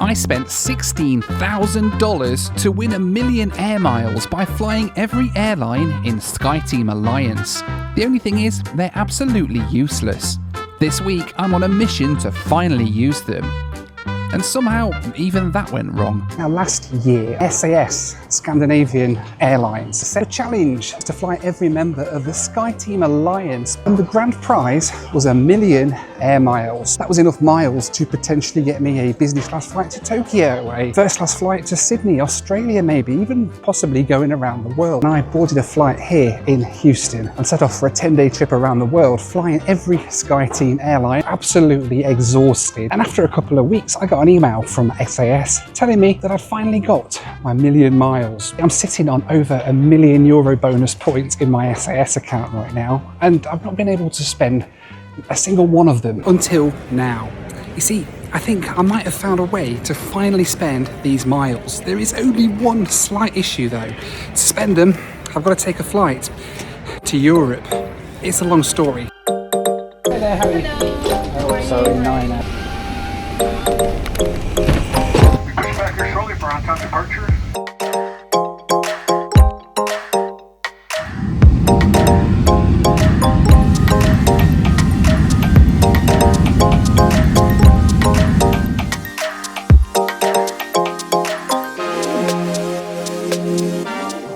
I spent $16,000 to win 1 million air miles by flying every airline in SkyTeam Alliance. The only thing is, they're absolutely useless. This week, I'm on a mission to finally use them. And somehow, even that went wrong. Now, last year, SAS, Scandinavian Airlines, set a challenge to fly every member of the SkyTeam Alliance. And the grand prize was 1 million air miles. That was enough miles to potentially get me a business class flight to Tokyo, a first class flight to Sydney, Australia maybe, even possibly going around the world. And I boarded a flight here in Houston and set off for a 10-day trip around the world, flying every SkyTeam airline, absolutely exhausted. And after a couple of weeks, I got an email from SAS telling me that I'd finally got my 1 million miles. I'm sitting on over €1 million bonus points in my SAS account right now, and I've not been able to spend a single one of them until now. You see, I think I might have found a way to finally spend these miles. There is only one slight issue though. To spend them, I've got to take a flight to Europe. It's a long story. Hey there, how are you? Oh, sorry, 9. Push back here shortly for on-time departure.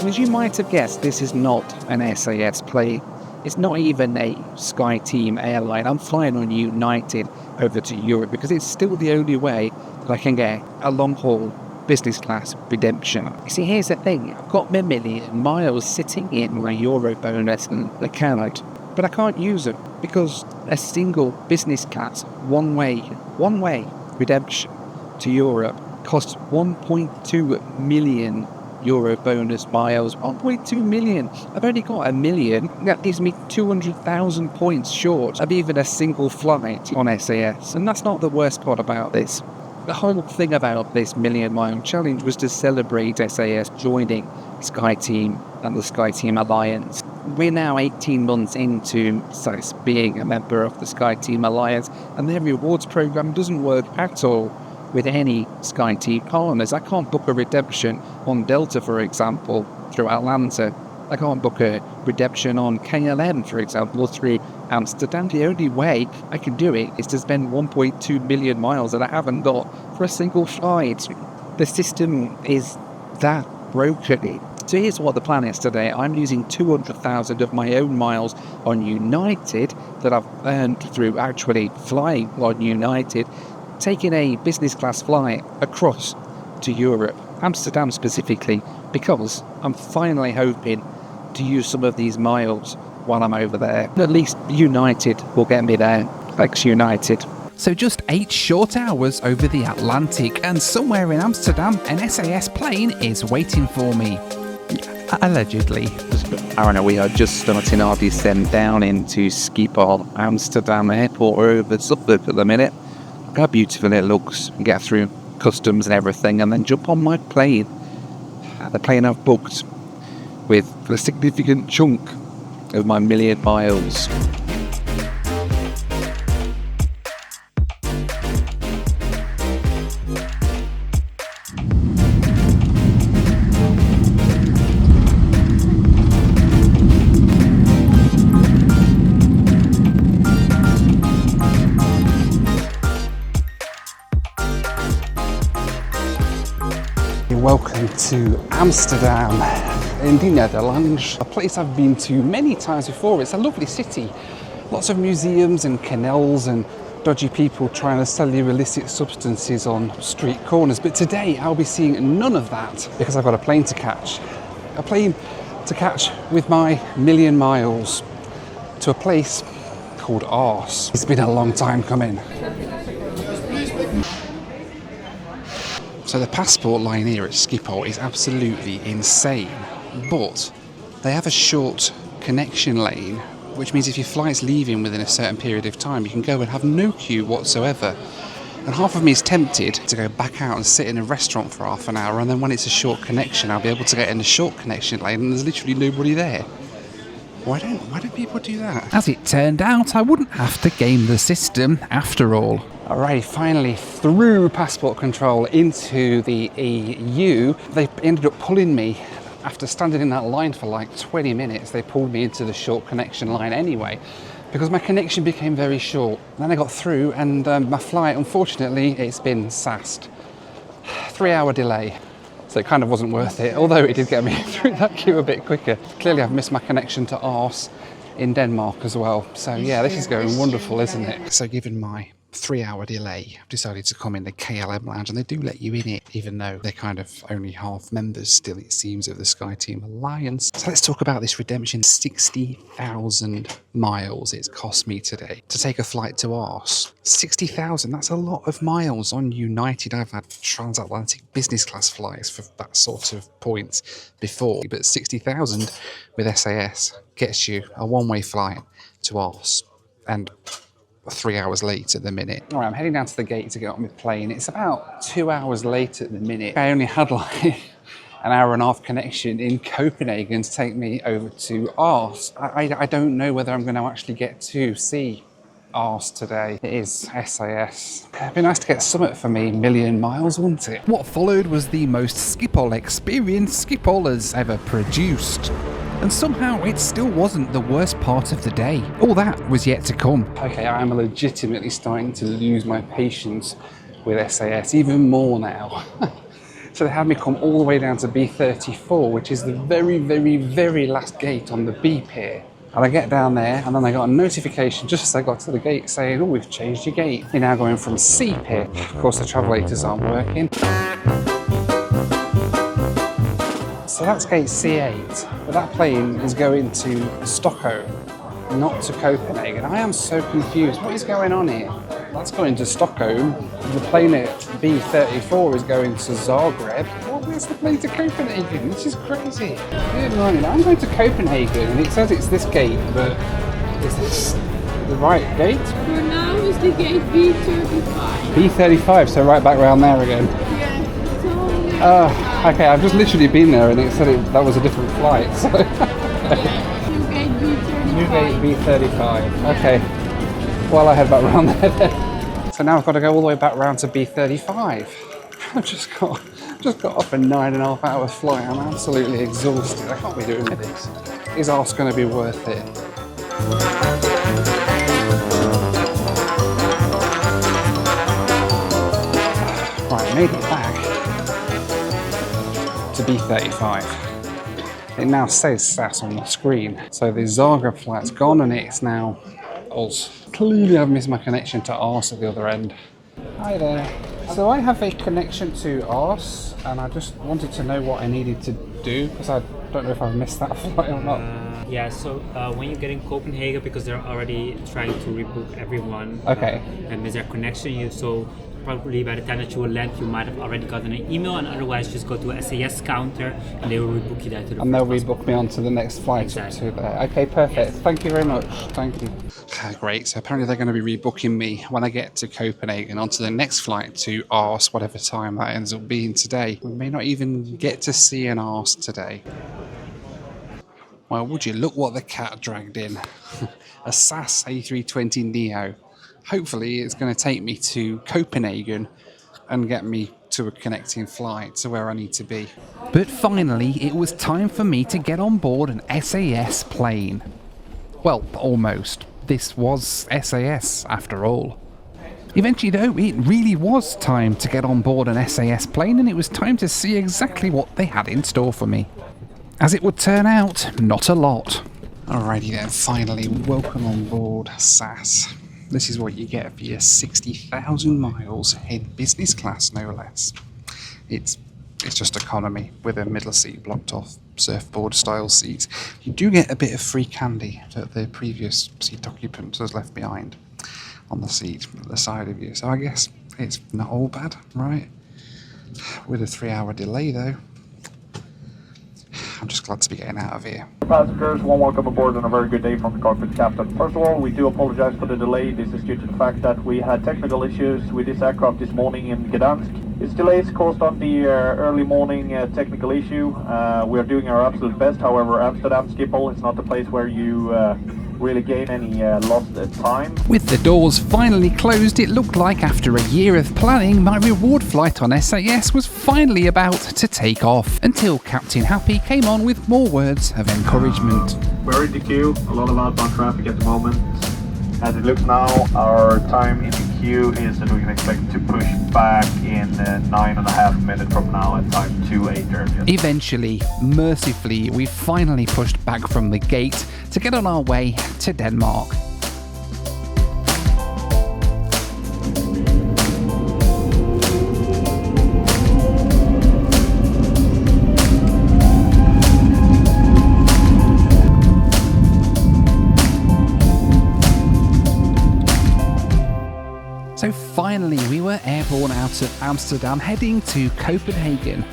As you might have guessed, this is not an SAS plane. It's not even a SkyTeam airline. I'm flying on United over to Europe because it's still the only way that I can get a long-haul business class redemption. You see, here's the thing. I've got my 1 million miles sitting in my Euro bonus account, but I can't use it because a single business class one-way redemption to Europe costs 1.2 million Euro bonus miles. 1.2 million. I've only got 1 million. That gives me 200,000 points short of even a single flight on SAS. And that's not the worst part about this. The whole thing about this 1 million mile challenge was to celebrate SAS joining SkyTeam and the SkyTeam Alliance. We're now 18 months into SAS being a member of the SkyTeam Alliance, and their rewards program doesn't work at all with any SkyTeam partners. I can't book a redemption on Delta, for example, through Atlanta. I can't book a redemption on KLM, for example, or through Amsterdam. The only way I can do it is to spend 1.2 million miles that I haven't got for a single flight. The system is that broken. So here's what the plan is today. I'm using 200,000 of my own miles on United that I've earned through actually flying on United, taking a business class flight across to Europe, Amsterdam specifically, because I'm finally hoping to use some of these miles while I'm over there. At least United will get me there. Thanks, United. So just 8 short hours over the Atlantic, and somewhere in Amsterdam, an SAS plane is waiting for me. Allegedly. Aaron and we are just starting our descent down into Schiphol, Amsterdam airport. We're over the suburb at the minute. Look how beautiful it looks. Get through customs and everything, and then jump on my plane. The plane I've booked with a significant chunk of my 1 million miles. Welcome to Amsterdam in the Netherlands, a place I've been to many times before. It's a lovely city, lots of museums and canals and dodgy people trying to sell you illicit substances on street corners. But today I'll be seeing none of that because I've got a plane to catch. A plane to catch with my 1 million miles to a place called Aarhus. It's been a long time coming. So the passport line here at Schiphol is absolutely insane, but they have a short connection lane, which means if your flight's leaving within a certain period of time, you can go and have no queue whatsoever. And half of me is tempted to go back out and sit in a restaurant for half an hour, and then when it's a short connection, I'll be able to get in the short connection lane and there's literally nobody there. Why do people do that? As it turned out, I wouldn't have to game the system after all. Alright, finally through passport control into the EU. They ended up pulling me after standing in that line for like 20 minutes. They pulled me into the short connection line anyway, because my connection became very short. Then I got through and my flight, unfortunately, it's been sassed. 3-hour delay. So it kind of wasn't worth it, although it did get me through that queue a bit quicker. Clearly I've missed my connection to Aarhus in Denmark as well. So yeah, this is going wonderful, isn't it? So given my 3-hour delay, I've decided to come in the KLM lounge, and they do let you in it, even though they're kind of only half members still, it seems, of the SkyTeam Alliance. So let's talk about this redemption. 60,000 miles it's cost me today to take a flight to Aarhus. 60,000, that's a lot of miles on United. I've had transatlantic business class flights for that sort of points before, but 60,000 with SAS gets you a one-way flight to Aarhus, and 3 hours late at the minute. All right, I'm heading down to the gate to get on my plane. It's about 2 hours late at the minute. I only had like an hour and a half connection in Copenhagen to take me over to Aarhus. I don't know whether I'm going to actually get to see Aarhus today. It is SAS. It'd be nice to get Summit for me, million miles, wouldn't it? What followed was the most Schiphol experience Schiphol has ever produced. And somehow it still wasn't the worst part of the day. All that was yet to come. Okay, I am legitimately starting to lose my patience with SAS even more now. So they had me come all the way down to B34, which is the very, very, very last gate on the B pier. And I get down there, and then I got a notification just as I got to the gate saying, oh, we've changed your gate. You're now going from C pier. Of course, the travelators aren't working. So that's gate C8, but that plane is going to Stockholm, not to Copenhagen. I am so confused. What is going on here? That's going to Stockholm. The plane at B34 is going to Zagreb. Where's the plane to Copenhagen? This is crazy. Good morning. I'm going to Copenhagen, and it says it's this gate, but is this the right gate? For now is the gate B35. B35, so right back round there again. Yeah, it's only Okay, I've just literally been there and it said that was a different flight. So. new gate B35. New gate B35. Okay. Well, I head back round there then. So now I've got to go all the way back round to B35. I've just got off a 9.5 hour flight. I'm absolutely exhausted. I can't be doing this. Is Aarhus going to be worth it? Right, made it back to B35. It now says SAS on the screen. So the Zagreb flight's gone and it's now us. Clearly I've missed my connection to Aarhus at the other end. Hi there. So I have a connection to Aarhus and I just wanted to know what I needed to do because I don't know if I've missed that flight or not. Yeah, so when you get in Copenhagen, because they're already trying to rebook everyone Okay. and miss their connection, so probably by the time that you will land, you might have already gotten an email, and otherwise just go to a SAS counter and they will rebook you there to the And they'll first rebook me on to the next flight up Exactly. to there. Okay, perfect. Yes. Thank you very much. Thank you. Great. So apparently they're going to be rebooking me when I get to Copenhagen onto the next flight to Aarhus, whatever time that ends up being today. We may not even get to see an Aarhus today. Well, would you look what the cat dragged in. A SAS A320neo. Hopefully it's going to take me to Copenhagen and get me to a connecting flight to where I need to be. But finally, it was time for me to get on board an SAS plane. Well, almost. This was SAS, after all. Eventually, though, it really was time to get on board an SAS plane, and it was time to see exactly what they had in store for me. As it would turn out, not a lot. Alrighty then, finally, welcome on board SAS. This is what you get for your 60,000 miles in business class, no less. It's just economy with a middle seat blocked off, surfboard style seats. You do get a bit of free candy that the previous seat occupant has left behind on the seat at the side of you. So I guess it's not all bad, right? With a 3-hour delay though. I'm just glad to be getting out of here. Passengers, warm welcome aboard and a very good day from the cockpit captain. First of all, we do apologize for the delay. This is due to the fact that we had technical issues with this aircraft this morning in Gdansk. It's delays caused on the early morning technical issue. We are doing our absolute best. However, Amsterdam Schiphol is not the place where you really gain any lost time. With the doors finally closed, it looked like after a year of planning, my reward flight on SAS was finally about to take off, until Captain Happy came on with more words of encouragement. We're in the queue, a lot of outbound traffic at the moment. As it looks now, our time in the queue is that we can expect to push back in 9.5 minutes from now at time 28 Eventually, mercifully, we finally pushed back from the gate to get on our way to Denmark. So finally we were airborne out of Amsterdam, heading to Copenhagen.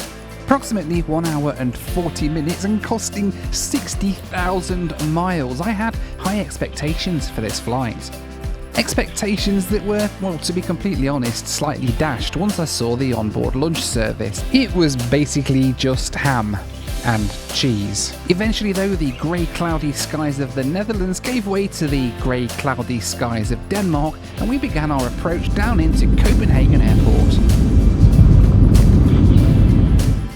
Approximately 1 hour and 40 minutes and costing 60,000 miles. I had high expectations for this flight. Expectations that were, well, to be completely honest, slightly dashed once I saw the onboard lunch service. It was basically just ham and cheese. Eventually though, the grey cloudy skies of the Netherlands gave way to the grey cloudy skies of Denmark, and we began our approach down into Copenhagen Airport.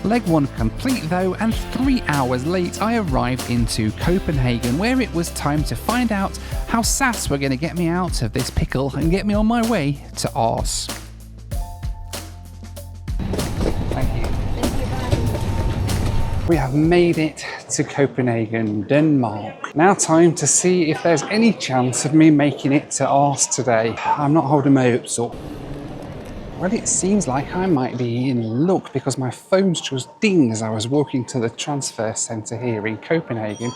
Leg one complete though, and 3 hours late I arrived into Copenhagen, where it was time to find out how SAS were going to get me out of this pickle and get me on my way to Aarhus. Thank you. We have made it to Copenhagen, Denmark. Now time to see if there's any chance of me making it to Aarhus today. I'm not holding my hopes up. Well, it seems like I might be in luck because my phone's just dinged as I was walking to the transfer centre here in Copenhagen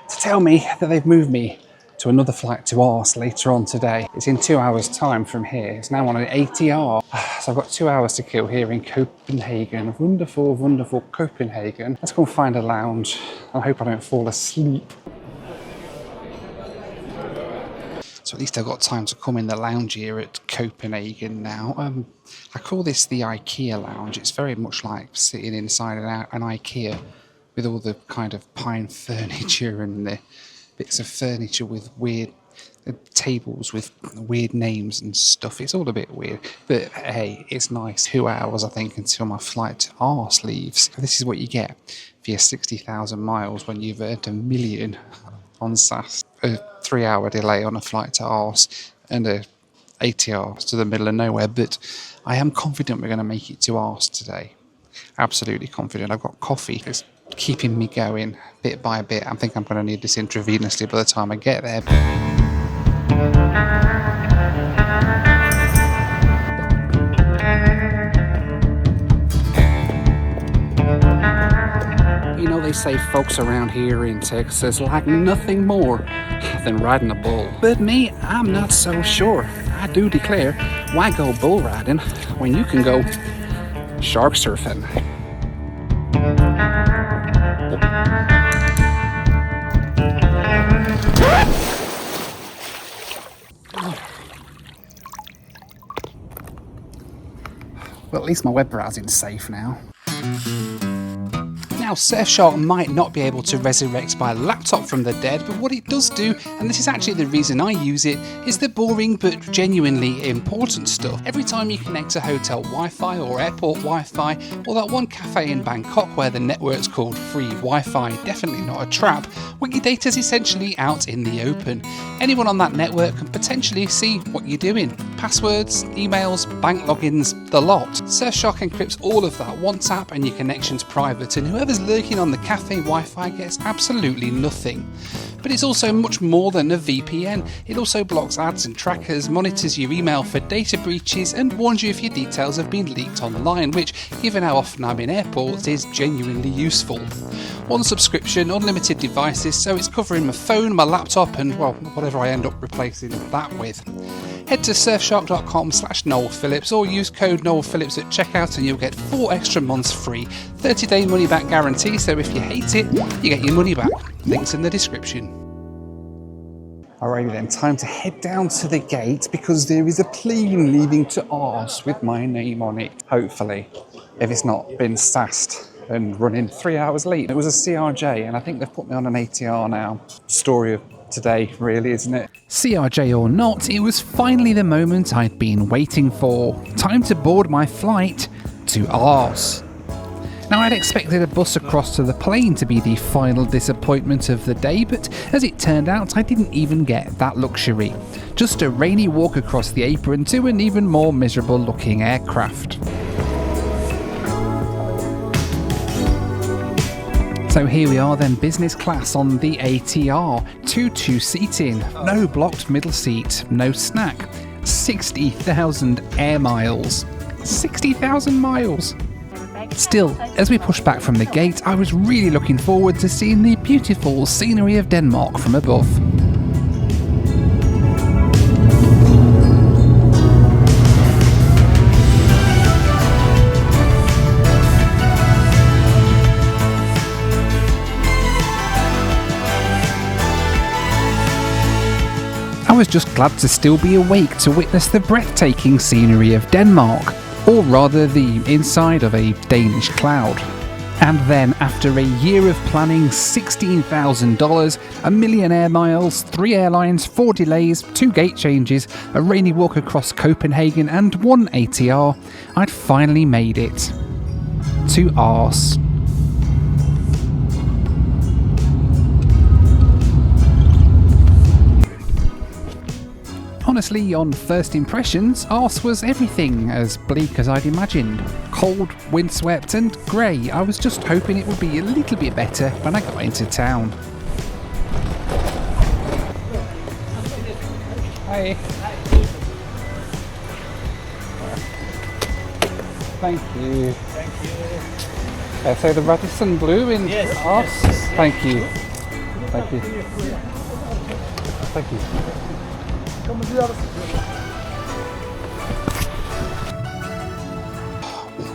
to tell me that they've moved me to another flight to Aarhus later on today. It's in 2 hours time from here. It's now on an ATR. So I've got 2 hours to kill here in Copenhagen. Wonderful, wonderful Copenhagen. Let's go and find a lounge. I hope I don't fall asleep. So at least I've got time to come in the lounge here at Copenhagen now. I call this the IKEA lounge. It's very much like sitting inside an IKEA with all the kind of pine furniture and the bits of furniture with weird tables with weird names and stuff. It's all a bit weird, but hey, it's nice. 2 hours, I think, until my flight to Aarhus leaves. This is what you get for your 60,000 miles when you've earned $1 million on SAS. A 3 hour delay on a flight to Aarhus and a ATR to the middle of nowhere, but I am confident we're going to make it to Aarhus today. Absolutely confident. I've got coffee. It's keeping me going bit by bit. I think I'm going to need this intravenously by the time I get there. You know, they say folks around here in Texas like nothing more than riding a bull. But me, I'm not so sure. I do declare, why go bull riding when you can go shark surfing? Well, at least my web browsing's safe now. Now, Surfshark might not be able to resurrect my laptop from the dead, but what it does do, and this is actually the reason I use it, is the boring but genuinely important stuff. Every time you connect to hotel Wi-Fi or airport Wi-Fi, or that one cafe in Bangkok where the network's called free Wi-Fi, definitely not a trap, well, your data's essentially out in the open. Anyone on that network can potentially see what you're doing. Passwords, emails, bank logins, the lot. Surfshark encrypts all of that one tap and your connection's private, and whoever's lurking on the cafe Wi-Fi gets absolutely nothing. But it's also much more than a VPN. It also blocks ads and trackers, monitors your email for data breaches, and warns you if your details have been leaked online, which, given how often I'm in airports, is genuinely useful. One subscription, unlimited devices, so it's covering my phone, my laptop, and, well, whatever I end up replacing that with. Head to surfshark.com/Noel Phillips or use code Noel Phillips at checkout and you'll get 4 extra months free. 30-day money back guarantee, so if you hate it, you get your money back. Links in the description. Alrighty then, time to head down to the gate because there is a plane leaving to Aarhus with my name on it, hopefully, if it's not been sassed and running 3 hours late. It was a CRJ and I think they've put me on an ATR now. Story of today, really, isn't it? CRJ or not, it was finally the moment I'd been waiting for. Time to board my flight to Aarhus. Now, I'd expected a bus across to the plane to be the final disappointment of the day, but as it turned out, I didn't even get that luxury. Just a rainy walk across the apron to an even more miserable looking aircraft. So here we are then, business class on the ATR, 2 seating, no blocked middle seat, no snack, 60,000 air miles. 60,000 miles! Still, as we pushed back from the gate, I was really looking forward to seeing the beautiful scenery of Denmark from above. I was just glad to still be awake to witness the breathtaking scenery of Denmark, or rather the inside of a Danish cloud. And then, after a year of planning, $16,000, a million air miles, 3 airlines, 4 delays, 2 gate changes, a rainy walk across Copenhagen and 1 ATR, I'd finally made it. To Aarhus. Honestly, on first impressions, Aarhus was everything as bleak as I'd imagined. Cold, windswept and grey. I was just hoping it would be a little bit better when I got into town. Hi. Thank you. Thank you. So the Radisson Blue in Aarhus? Thank you. Thank you. Thank you.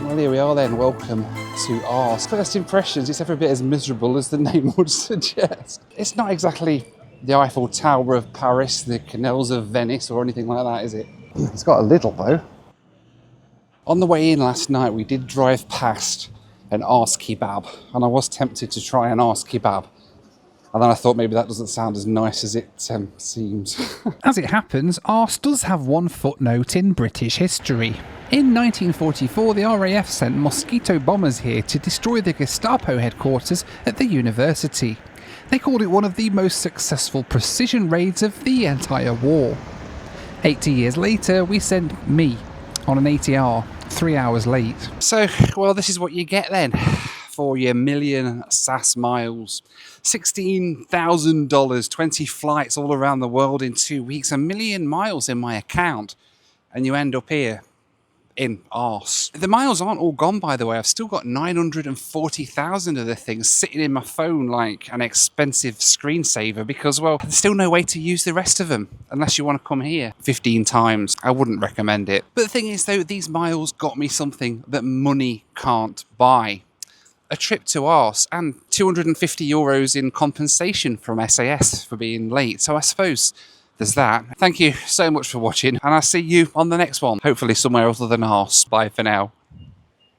Well, here we are then, welcome to Aarhus. First impressions, it's every bit as miserable as the name would suggest. It's not exactly the Eiffel Tower of Paris, the canals of Venice or anything like that, is it? It's got a little though. On the way in last night we did drive past an Aarhus kebab and I was tempted to try an Aarhus kebab. And then I thought maybe that doesn't sound as nice as it seems. As it happens, Aarhus does have one footnote in British history. In 1944, the RAF sent mosquito bombers here to destroy the Gestapo headquarters at the university. They called it one of the most successful precision raids of the entire war. 80 years later, we sent me on an ATR, 3 hours late. So, well, this is what you get then for your million SAS miles. $16,000, 20 flights all around the world in 2 weeks, 1 million miles in my account, and you end up here in Aarhus. The miles aren't all gone, by the way. I've still got 940,000 of the things sitting in my phone like an expensive screensaver because, well, there's still no way to use the rest of them unless you want to come here 15 times. I wouldn't recommend it. But the thing is, though, these miles got me something that money can't buy. A trip to Aarhus and 250 euros in compensation from SAS for being late. So I suppose there's that. Thank you so much for watching and I'll see you on the next one. Hopefully somewhere other than Aarhus. Bye for now.